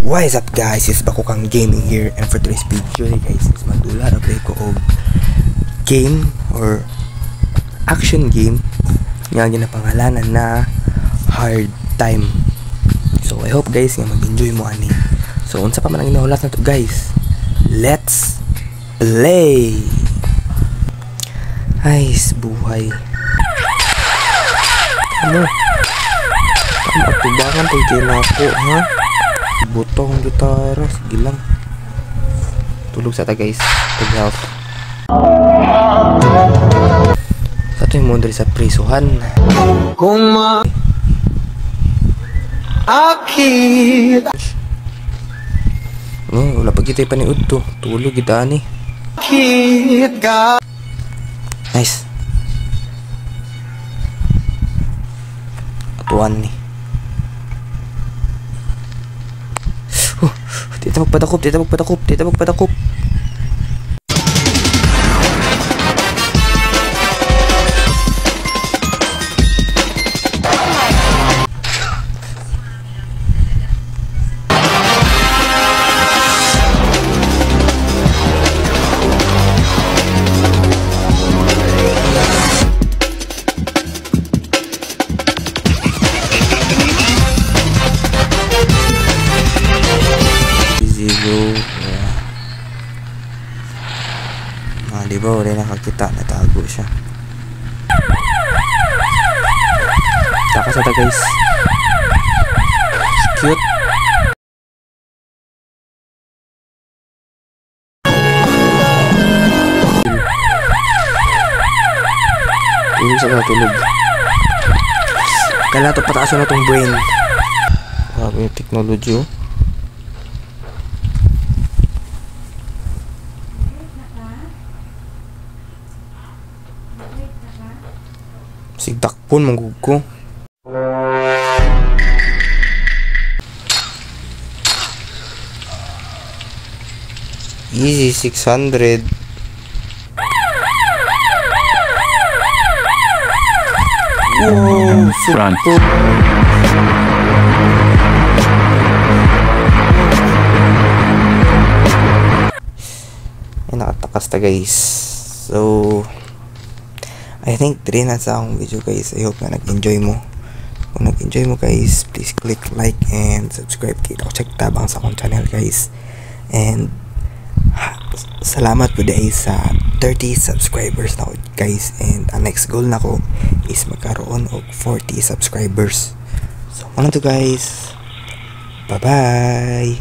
What is up guys, it's Bakukang Gaming here, and for today's video guys is magdula na play ko og game or action game nga ginapangalanan na Hard Time. So I hope guys nga mag-enjoy mo ani. So unsa pa man ang ginahulat na to guys, let's play. Ay buhay, tama atubangan tayo kayo na ako ha. Butong gitara, sige lang. Tulog sa ta guys, to health. Sa ito yung mundo sa prisuhan. Akit wala pa kita pa ni Udto. Tulog kita ni. Nice. Atuan ni. Tidak magpatakop. Diba wala nakakita, natago siya. Takas ata guys, cute. Tulog sa natulog. Kailangan ito pataasan na itong brain. Grabe yung technology oh. Sigdakpon manggug ko. Easy 600. Wow, super. Ay nakatakas ta guys. So I think 3 na sa akong video guys. I hope na nag-enjoy mo. Kung nag-enjoy mo guys, please click like and subscribe. Kita ko check tabang sa akong channel guys. And salamat po dahil sa 30 subscribers na guys. And ang next goal na ko is magkaroon og 40 subscribers. So ano to guys, bye bye.